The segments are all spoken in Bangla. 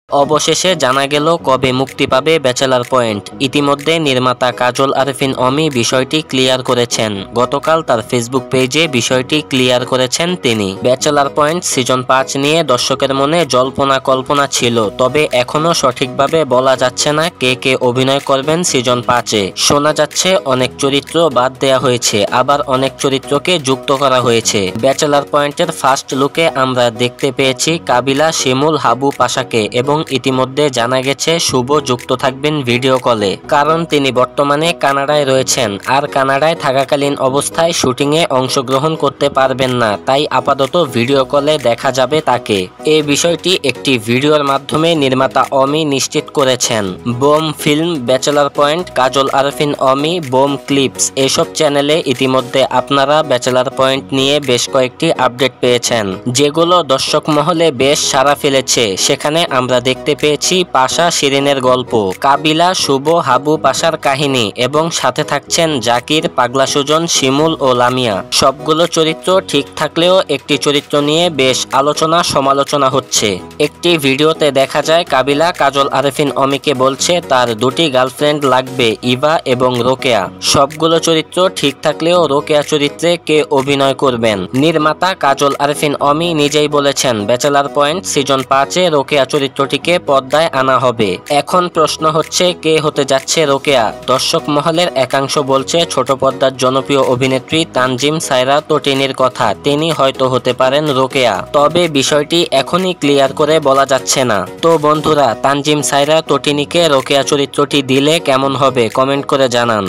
অবশেষে জানা গেল কবে মুক্তি পাবে ব্যাচেলার পয়েন্ট। ইতিমধ্যে নির্মাতা কাজল আরেফিন অমি বিষয়টি ক্লিয়ার করেছেন। গতকাল তার ফেসবুক পেজে বিষয়টি ক্লিয়ার করেছেন তিনি। ব্যাচেলার পয়েন্ট সিজন 5 নিয়ে দর্শকের মনে জল্পনা কল্পনা ছিল, তবে এখনো সঠিকভাবে বলা যাচ্ছে না কে কে অভিনয় করবেন সিজন 5-এ। শোনা যাচ্ছে অনেক চরিত্র বাদ দেয়া হয়েছে, আবার অনেক চরিত্রকে যুক্ত করা হয়েছে। ব্যাচেলার পয়েন্টের ফার্স্ট লুকে আমরা দেখতে পেয়েছি কাবিলা, শিমুল, হাবু পাশাকে এবং ইতিমধ্যে জানা গেছে শুভ যুক্ত থাকবেন ভিডিও কলে, কারণ তিনি বর্তমানে কানাডায় রয়েছেন। আর কানাডায় থাকাকালীন অবস্থায় শুটিংয়ে অংশগ্রহণ করতে পারবেন না, তাই আপাতত ভিডিও কলে দেখা যাবে তাকে। এই বিষয়টি একটি ভিডিওর মাধ্যমে নির্মাতা অমি নিশ্চিত করেছেন। বোম ফিল্ম, ব্যাচেলার পয়েন্ট, কাজল আরেফিন অমি, বোম ক্লিপস এসব চ্যানেলে ইতিমধ্যে আপনারা ব্যাচেলার পয়েন্ট নিয়ে বেশ কয়েকটি আপডেট পেয়েছেন, যেগুলো দর্শক মহলে বেশ সাড়া ফেলেছে। সেখানে আমরা দেখতে পেয়েছি পাশা শিরিনের গল্প, কাবিলা, শুভ, হাবু পাশার কাহিনী এবং সাথে থাকছেন জাকির, পাগলা সুজন, শিমুল ও লামিয়া। সবগুলো চরিত্র ঠিক থাকলেও একটি চরিত্র নিয়ে বেশ আলোচনা সমালোচনা হচ্ছে। একটি ভিডিওতে দেখা যায় কাবিলা কাজল আরেফিন অমিকে বলছে তার দুটি গার্লফ্রেন্ড লাগবে, ইভা এবং রোকেয়া। সবগুলো চরিত্র ঠিক থাকলেও রোকেয়া চরিত্রে কে অভিনয় করবেন? নির্মাতা কাজল আরেফিন অমি নিজেই বলেছেন ব্যাচেলার পয়েন্ট সিজন 5-এ রোকেয়া চরিত্রটিকে পর্দায় আনা হবে। এখন প্রশ্ন হচ্ছে কে হতে যাচ্ছে রোকেয়া? দর্শক মহলের একাংশ বলছে ছোট পর্দার জনপ্রিয় অভিনেত্রী তানজিম সায়রা তটিনীর কথা, তিনি হয়তো হতে পারেন রোকেয়া। তবে বিষয়টি এখনই ক্লিয়ার করে বলা যাচ্ছে না। তো বন্ধুরা, তানজিম সায়রা তটিনীকে রোকেয়া চরিত্রটি দিলে কেমন হবে কমেন্ট করে জানান।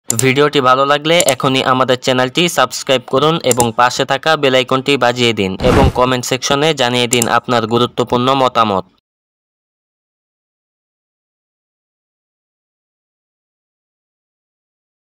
ভিডিওটি ভালো লাগলে এখনই আমাদের চ্যানেলটি সাবস্ক্রাইব করুন এবং পাশে থাকা বেল আইকনটি বাজিয়ে দিন এবং কমেন্ট সেকশনে জানিয়ে দিন আপনার গুরুত্বপূর্ণ মতামত।